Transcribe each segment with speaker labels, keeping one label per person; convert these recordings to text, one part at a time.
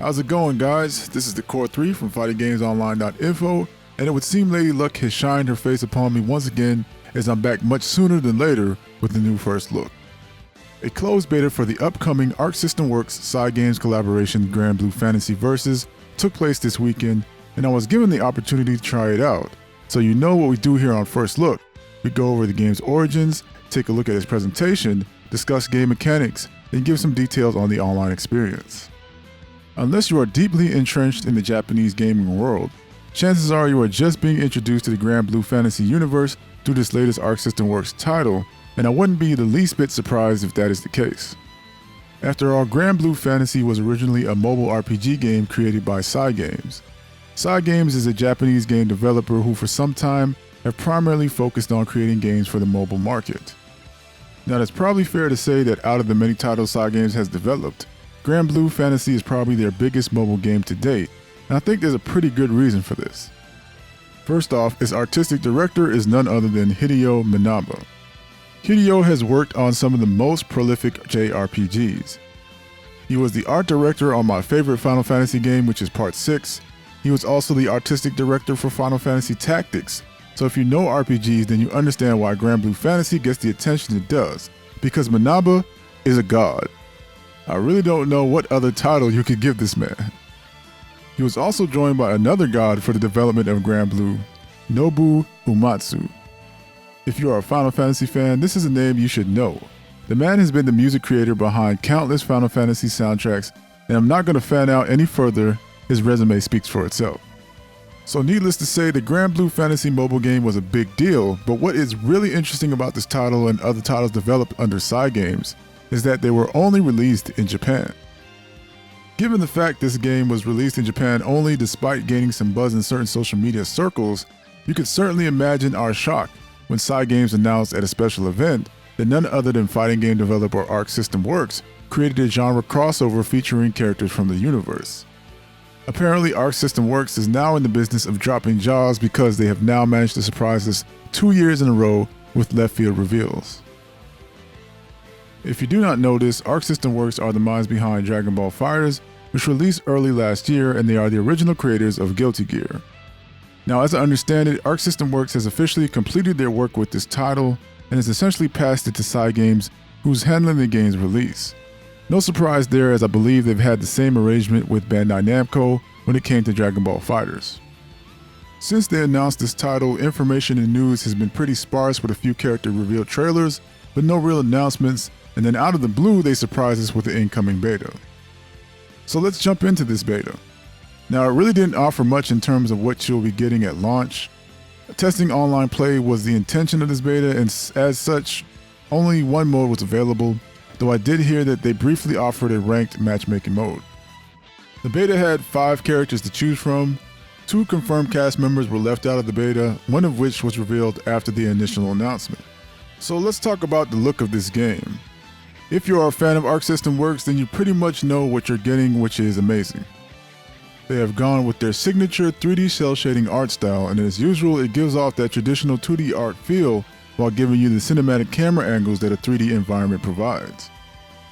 Speaker 1: How's it going, guys? This is the Core 3 from FightingGamesOnline.info, and it would seem Lady Luck has shined her face upon me once again as I'm back much sooner than later with a new first look. A closed beta for the upcoming Arc System Works side games collaboration Granblue Fantasy Versus took place this weekend, and I was given the opportunity to try it out. So you know what we do here on First Look. We go over the game's origins, take a look at its presentation, discuss game mechanics, and give some details on the online experience. Unless you are deeply entrenched in the Japanese gaming world, chances are you are just being introduced to the Granblue Fantasy universe through this latest Arc System Works title, and I wouldn't be the least bit surprised if that is the case. After all, Granblue Fantasy was originally a mobile RPG game created by Cygames. Cygames is a Japanese game developer who for some time have primarily focused on creating games for the mobile market. Now, it's probably fair to say that out of the many titles Cygames has developed, Granblue Fantasy is probably their biggest mobile game to date, and I think there's a pretty good reason for this. First off, its artistic director is none other than Hideo Minaba. Hideo has worked on some of the most prolific JRPGs. He was the art director on my favorite Final Fantasy game, which is Part 6. He was also the artistic director for Final Fantasy Tactics, so if you know RPGs, then you understand why Granblue Fantasy gets the attention it does, because Minaba is a god. I really don't know what other title you could give this man. He was also joined by another god for the development of Granblue, Nobu Uematsu. If you are a Final Fantasy fan, this is a name you should know. The man has been the music creator behind countless Final Fantasy soundtracks, and I'm not going to fan out any further, his resume speaks for itself. So needless to say, the Granblue Fantasy mobile game was a big deal, but what is really interesting about this title and other titles developed under Cygames is that they were only released in Japan. Given the fact this game was released in Japan only despite gaining some buzz in certain social media circles, you could certainly imagine our shock when Cygames announced at a special event that none other than fighting game developer Arc System Works created a genre crossover featuring characters from the universe. Apparently, Arc System Works is now in the business of dropping jaws because they have now managed to surprise us 2 years in a row with left field reveals. If you do not know this, Arc System Works are the minds behind Dragon Ball FighterZ, which released early last year, and they are the original creators of Guilty Gear. Now, as I understand it, Arc System Works has officially completed their work with this title and has essentially passed it to Cygames, who's handling the game's release. No surprise there, as I believe they've had the same arrangement with Bandai Namco when it came to Dragon Ball FighterZ. Since they announced this title, information and news has been pretty sparse with a few character reveal trailers, but no real announcements, and then out of the blue they surprised us with the incoming beta. So let's jump into this beta. Now, it really didn't offer much in terms of what you'll be getting at launch. Testing online play was the intention of this beta, and as such, only one mode was available, though I did hear that they briefly offered a ranked matchmaking mode. The beta had 5 characters to choose from. 2 confirmed cast members were left out of the beta, one of which was revealed after the initial announcement. So let's talk about the look of this game. If you are a fan of Arc System Works, then you pretty much know what you're getting, which is amazing. They have gone with their signature 3D cel shading art style, and as usual, it gives off that traditional 2D art feel while giving you the cinematic camera angles that a 3D environment provides.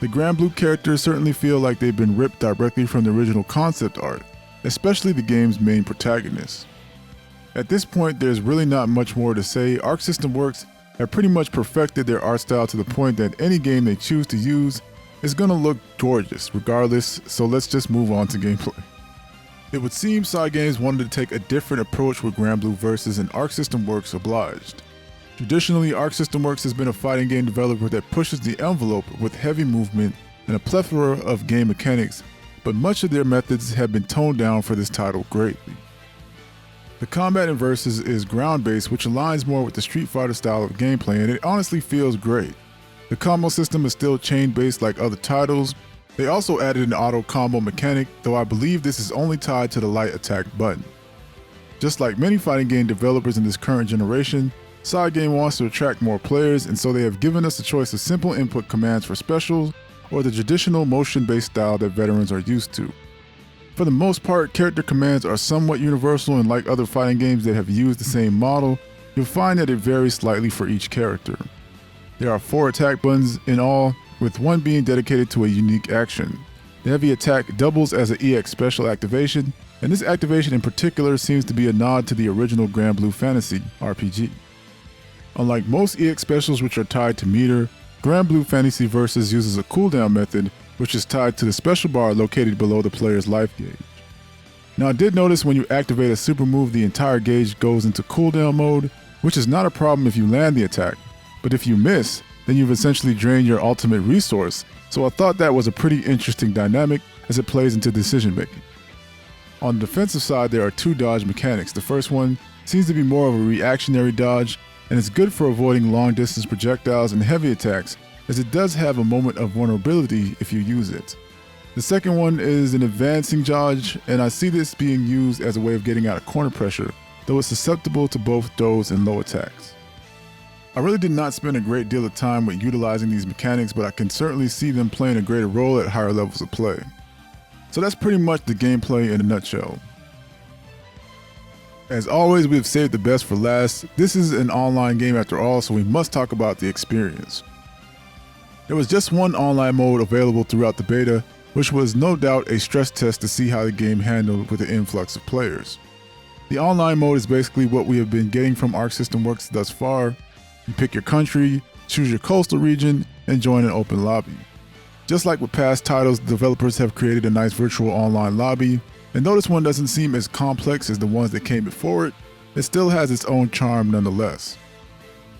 Speaker 1: The Granblue characters certainly feel like they've been ripped directly from the original concept art, especially the game's main protagonist. At this point, there's really not much more to say. Arc System Works have pretty much perfected their art style to the point that any game they choose to use is gonna look gorgeous regardless, so let's just move on to gameplay. It would seem Cygames wanted to take a different approach with Granblue Versus, and Arc System Works obliged. Traditionally, Arc System Works has been a fighting game developer that pushes the envelope with heavy movement and a plethora of game mechanics, but much of their methods have been toned down for this title greatly. The combat in Versus is ground-based, which aligns more with the Street Fighter style of gameplay, and it honestly feels great. The combo system is still chain-based like other titles. They also added an auto combo mechanic, though I believe this is only tied to the light attack button. Just like many fighting game developers in this current generation, Cygame wants to attract more players, and so they have given us a choice of simple input commands for specials or the traditional motion-based style that veterans are used to. For the most part, character commands are somewhat universal, and like other fighting games that have used the same model, you'll find that it varies slightly for each character. There are 4 attack buttons in all, with one being dedicated to a unique action. The heavy attack doubles as an EX special activation, and this activation in particular seems to be a nod to the original Granblue Fantasy RPG. Unlike most EX specials which are tied to meter, Granblue Fantasy Versus uses a cooldown method which is tied to the special bar located below the player's life gauge. Now I did notice when you activate a super move the entire gauge goes into cooldown mode, which is not a problem if you land the attack, but if you miss, then you've essentially drained your ultimate resource, so I thought that was a pretty interesting dynamic as it plays into decision making. On the defensive side there are two dodge mechanics. The first one seems to be more of a reactionary dodge, and it's good for avoiding long distance projectiles and heavy attacks, as it does have a moment of vulnerability if you use it. The second one is an advancing dodge, and I see this being used as a way of getting out of corner pressure, though it's susceptible to both those and low attacks. I really did not spend a great deal of time with utilizing these mechanics, but I can certainly see them playing a greater role at higher levels of play. So that's pretty much the gameplay in a nutshell. As always, we've saved the best for last. This is an online game after all, so we must talk about the experience. There was just one online mode available throughout the beta, which was no doubt a stress test to see how the game handled with the influx of players. The online mode is basically what we have been getting from Arc System Works thus far. You pick your country, choose your coastal region, and join an open lobby. Just like with past titles, developers have created a nice virtual online lobby, and though this one doesn't seem as complex as the ones that came before it, it still has its own charm nonetheless.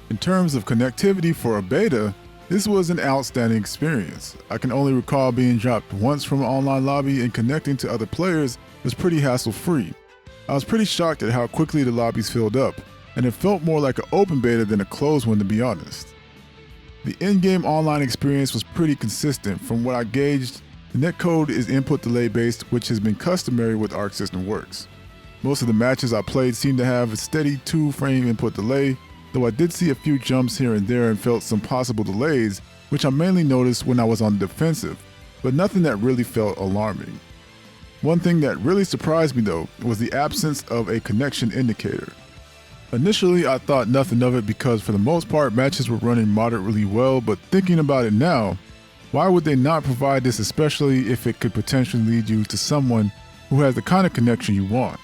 Speaker 1: In terms of connectivity for a beta, this was an outstanding experience. I can only recall being dropped once from an online lobby, and connecting to other players was pretty hassle-free. I was pretty shocked at how quickly the lobbies filled up, and it felt more like an open beta than a closed one, to be honest. The in-game online experience was pretty consistent. From what I gauged, the netcode is input delay based, which has been customary with Arc System Works. Most of the matches I played seemed to have a steady 2-frame input delay, though I did see a few jumps here and there and felt some possible delays, which I mainly noticed when I was on the defensive, but nothing that really felt alarming. One thing that really surprised me though was the absence of a connection indicator. Initially I thought nothing of it because for the most part matches were running moderately well, but thinking about it now, why would they not provide this, especially if it could potentially lead you to someone who has the kind of connection you want?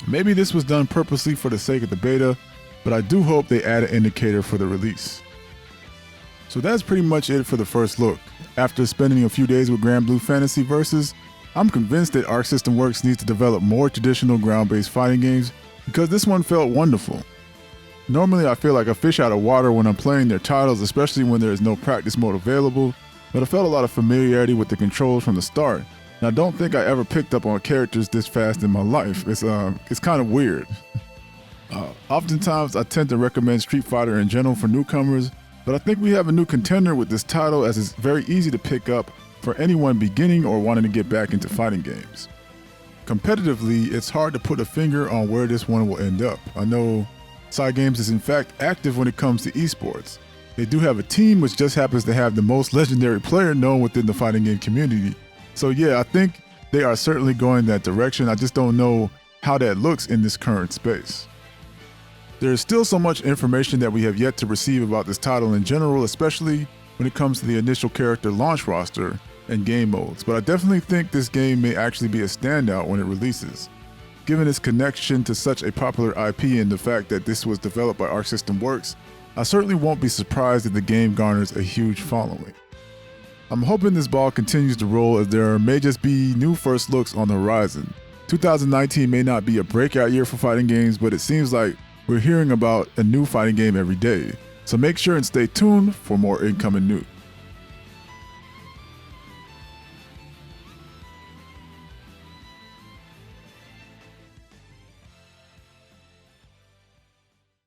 Speaker 1: Maybe this was done purposely for the sake of the beta, but I do hope they add an indicator for the release. So that's pretty much it for the first look. After spending a few days with Granblue Fantasy Versus, I'm convinced that Arc System Works needs to develop more traditional ground-based fighting games because this one felt wonderful. Normally I feel like a fish out of water when I'm playing their titles, especially when there is no practice mode available, but I felt a lot of familiarity with the controls from the start, and I don't think I ever picked up on characters this fast in my life. It's kind of weird. Oftentimes I tend to recommend Street Fighter in general for newcomers, but I think we have a new contender with this title as it's very easy to pick up for anyone beginning or wanting to get back into fighting games. Competitively, it's hard to put a finger on where this one will end up. I know Cygames is in fact active when it comes to esports. They do have a team which just happens to have the most legendary player known within the fighting game community. So yeah, I think they are certainly going that direction. I just don't know how that looks in this current space. There is still so much information that we have yet to receive about this title in general, especially when it comes to the initial character launch roster and game modes, but I definitely think this game may actually be a standout when it releases. Given its connection to such a popular IP and the fact that this was developed by Arc System Works, I certainly won't be surprised if the game garners a huge following. I'm hoping this ball continues to roll as there may just be new first looks on the horizon. 2019 may not be a breakout year for fighting games, but it seems like we're hearing about a new fighting game every day. So make sure and stay tuned for more incoming news.